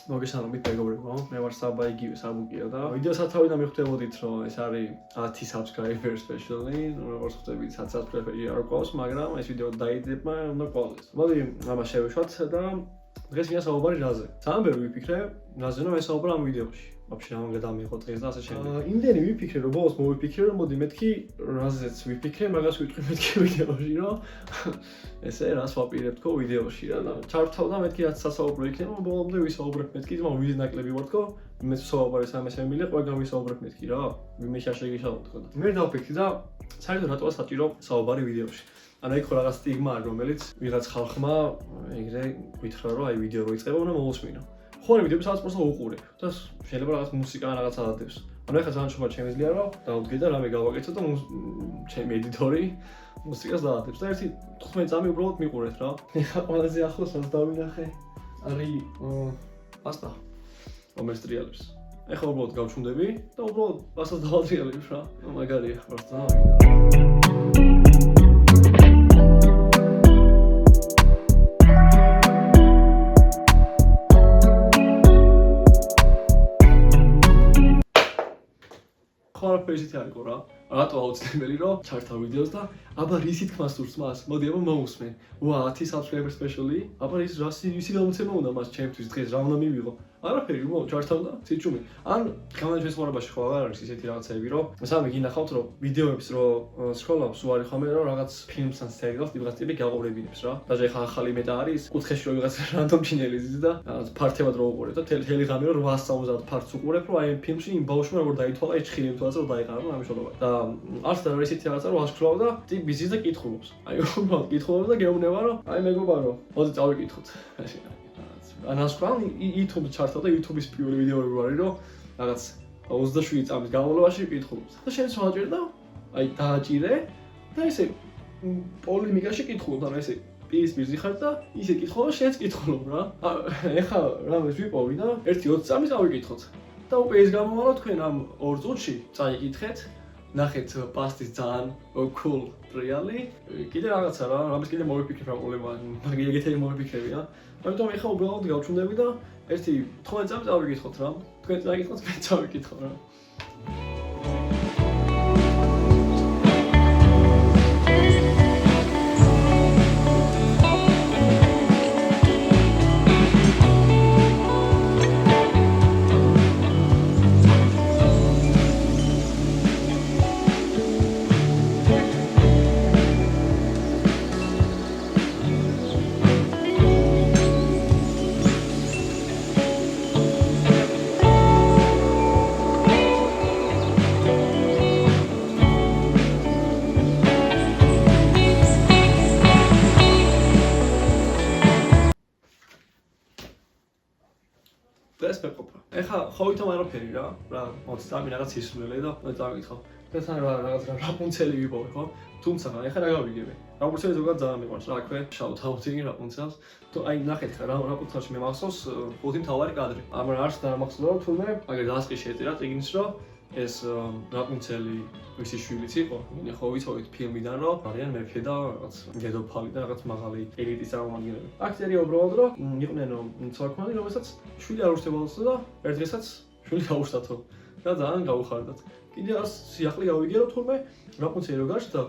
მოგესალმებით მეგობრებო, მე ვარ საბა იგივე საბუკიო და ვიდეოს სათავიდან მიხვდებოდით რომ ეს არის 10 subscriber special-ი, როგორც ხვდებით 10 subscriber-ი არ გვყავს, მაგრამ ეს ვიდეო დაიდება უნდა გყოლდეს. მოდი ამას შევეშვათ და დღეს ვინდა საუბარი რაზე. ძალიან ბევრი ვიფიქრე, რაზე რომ ესაუბრა ამ ვიდეოში. Вообще რამე გადამიღო დღეს და ასე შემდეგ. იმდენი ვიფიქრე, რომ ბოლოს მოვიფიქრე, რომ მოდი მეთქი რაზეც ვიფიქრე, მაგას ვიტყვი მეთქი ვიდეოში, რომ ესე რას ვაპირებ თქო ვიდეოში რა და ჩართავ და მეთქი რაც სასაუბრო იქნება, ბოლომდე ვისაუბრებ მეთქი, მაგრამ ვიდეო ნაკლები ვარ თქო, მე საუბარი სამესე მილე, ყველგან ვისაუბრებ მეთქი რა. მე შაშეგიშავ თქო და მე დავფიქრე და საერთოდ რატოა საჭირო საუბარი ვიდეოში. ანუ იქ ხო რაღაც სტიგმა არის, რომელიც ვიღაც ხალხმა ეგრე გითხრა, რომ აი ვიდეო რო იწყება, უნდა მოусმინო. ხო, ვიდეო სადაც პროსტა უყურებ და შეიძლება რაღაც მუსიკა რაღაც ადადებს. ანუ ეხლა ძალიან შუა შემიძლია რომ დავდგე და რამე გავაკეთო და ჩემი ედიტორი მუსიკას დაადებს და ერთი 15 წამი უბრალოდ მიყურეთ რა. ეხლა ყველაზე ახლოს რაც დავინახე არის პასტა რომელიც ტრიალებს. ეხლა უბრალოდ გავჩუნდები და უბრალოდ პასტას დავატრიალებ რა. მაგარია პროსტა. ფერისით არისო რა. რატო აუცილებელი რომ ჩართავ ვიდეოს და აბა რისი თქმა სურს მას? მოდი აბა მოусმენ. ვა 10 subscriber special-ი. აბა ის რისი გამოცემა უნდა მას ჩემთვის დღეს რა უნდა მივიღო? არაფერი, ჩართავ და სიჩუმე. ან გამარჯვების ცხოვრებაში ხო აღარ არის ისეთი რაღაცები, რომ სამი გინახავთ რომ ვიდეოებს რო სკროლავ სულ არის ხომ რომ რაღაც ფილმსთან სერიალს ვიღაც ტიპი გაყურებინებს რა. დაჟე ხა ახალი მეტა არის, კუთხეში რომ ვიღაც რანდომ ჩინელი ზის და რაღაც ფართებად რო უყურებ და თელი ღამე რომ 870 ფართს უყურებ, რომ აი ამ ფილმში იმ ბავშვმა როგორ დაითვალა ეს ჭხილი თვალს რომ დაიყარა, რა ამიშობობა. და არც და ისეთი რაღაცა რომ ასკროლავ და ტიპი ზის და კითხულობს. აი უბრალოდ კითხულობს და გეუბნება რომ აი მეგობარო, მოდი წავიკითხოთ. ანასკრან YouTube ჩართავ და YouTube-ის პირველი ვიდეოები არის რომ რაღაც 27 წამის განმავლობაში კითხულობს. და შენ შეაჭირე და აი დააჭირე და ესე პოლემიკაში კითხულობ, ანუ ესე პირისპირ ხარ და ისე კითხულობ, შენც კითხულობ რა. ეხლა რამეს ვიპოვი და 1-20 წამის ავიკითხოთ. და უკვე ეს გამოვალო თქვენ ამ 2 წუთში წაიკითხეთ. ნახეთ პასტის ძალიან cool ტრიალი. კიდე რაღაცა რა, რამის კიდე მოვიფიქრე პრობლემა, მაგ ეგეთები მოვიფიქრები რა. ამიტომ ეხლა უბრალოდ გავჩუნდები და 15 წამს ავიკითხოთ რა. თქვენ წაიკითხოთ, მე წავიკითხო რა. ეს მეყოფა. ეხლა ხოვითომ არაფერი რა. მოდი წამი რაღაც ისმელე და წავიკითხო. და თან რაღაც რაპუნცელი ვიპოვე, ხო? თუმცა ეხლა რა გავიგებ? რაპუნცელი ზოგადად ძალიან მიყვარს. რა ქვია? შავ თავთინი რაპუნცელს. თუ აი ნახეთ ხა რაპუნცელში მე მახსოვს 5 მთავარი კადრი. მაგრამ არც დამახსოვდა რომ თურმე აგერ დასყი შეეწერა წიგნის რომ ეს რაპუნცელი ვისი შვილიც იყო. მე ხო ვიცოდით ფილმიდან რომ არიან მეფე და რაღაც დედოფალი და რაღაც მაღალი ელიტის წარმომადგენლები. აქცერია უბრალოდ რომ იყვნენ ცოლ-ქმარი, რომელსაც შვილი არ ურჩებოდა და ერთ დღესაც შვილი გაუხსნათო და ძალიან გაუხარდათ. კიდე სიახლე გავიგე რომ თურმე რაპუნცელი რო გაჩნდა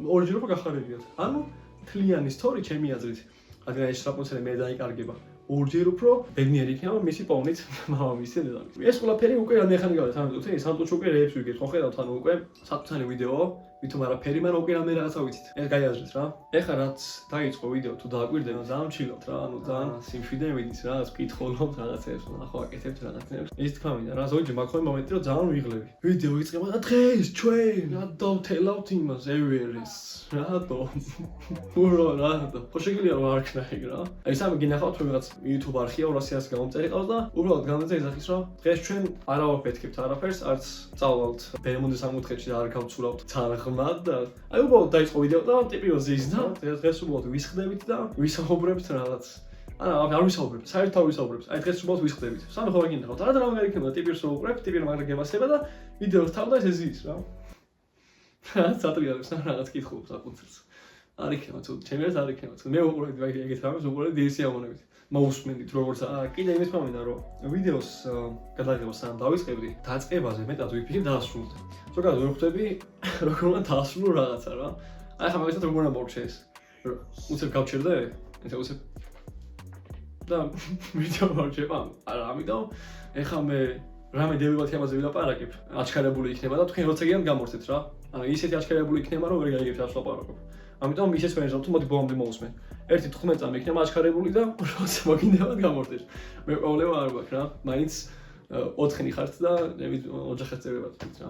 ორჯერ უფრო გახარებიათ. ანუ თლიანი სტორი ჩემი აზრით. რადგან ეს რაპუნცელი მე დაიკარგება. ორჯერ უფრო ბედნიერი იქნება მისი პოვნით მამამისი დედამისი. ეს ყველაფერი უკვე რამე ხანი გავიდა, ანუ თუნდაც სანტუჩო უკვე რეებს ვიგეთ, ხო ხედავთ, ანუ უკვე სათუთანი ვიდეო, ვითომ არაფერი, მაგრამ უკვე რამე რაღაცა ვიცით. ეს გაიაზრეთ რა. ეხლა რაც დაიწყო ვიდეო თუ დააკვირდებით, ძალიან ჩილობთ რა, ანუ ძალიან სიმშვიდე მიდის რა, ვკითხულობთ რაღაცებს, ნახო აკეთებთ რაღაცებს. ის თქმა მინდა რა, ზოგჯერ მაქვს მომენტი რომ ძალიან ვიღლები. ვიდეო იწყება და დღეს ჩვენ დავთელავთ იმას ევერეს. რატო? ურო რატო? ხო შეგიძლია რომ არ ქნა ეგ რა. აი სამი გინახავთ რომ რაღაც YouTube არხია 200-ს გამომწერი ყავს და უბრალოდ გამომწერი ზახის რომ დღეს ჩვენ არ ავაფეთქებთ არაფერს, არც წავლავთ ბერმუდის სამკუთხედში და არ გავცურავთ თანხმად და აი უბრალოდ დაიწყო ვიდეო და ტიპი რო ზის და დღეს უბრალოდ ვისხდებით და ვისაუბრებთ რაღაც. არა, არ ვისაუბრებთ, საერთოდ არ ვისაუბრებთ. აი დღეს უბრალოდ ვისხდებით. სამი ხო გინახავთ, რა დრამა გაიქნება, ტიპის რო უყურებთ, ტიპი რომ აღარ გემასება და ვიდეოს თავ და ეს ზის რა. სატრიალებს რაღაც კითხულობს აკუნცელს. არ იქნება თუ ჩემს არ იქნება. მე უყურებდი ეგეთ რამეს, უყურებდი დიდი სიამოვნებით. მოусმენთ როგორც კიდე იმის მომენტა რომ ვიდეოს გადაღება სამ დავიწყებდი დაწყებაზე მეტად ვიფიქრე დაასრულოთ ზოგადად ვერ ხვდები როგორ უნდა დაასრულო რაღაცა რა აი ხა მაგალითად როგორ უნდა მოვჩე ეს უცებ გავჩერდე ესე უცებ და ვიდეო მოვჩება არა ამიტომ ეხა მე რამე დებებათ ამაზე ვილაპარაკებ აჩქარებული იქნება და თქვენ როცა გიან გამორთეთ რა ანუ ისეთი აჩქარებული იქნება რომ ვერ გაიგებთ რას ლაპარაკობ ამიტომ ისეც ვენჟავ თუ მოდი ბოლომდე მოვუსმენ 1-15 წამი იქნება აჩქარებული და როცა მოგინდებათ გამორთეთ მე პრობლემა არ გვაქვს რა მაინც 4 ხნი ხართ და ოჯახის წევრებად ვით რა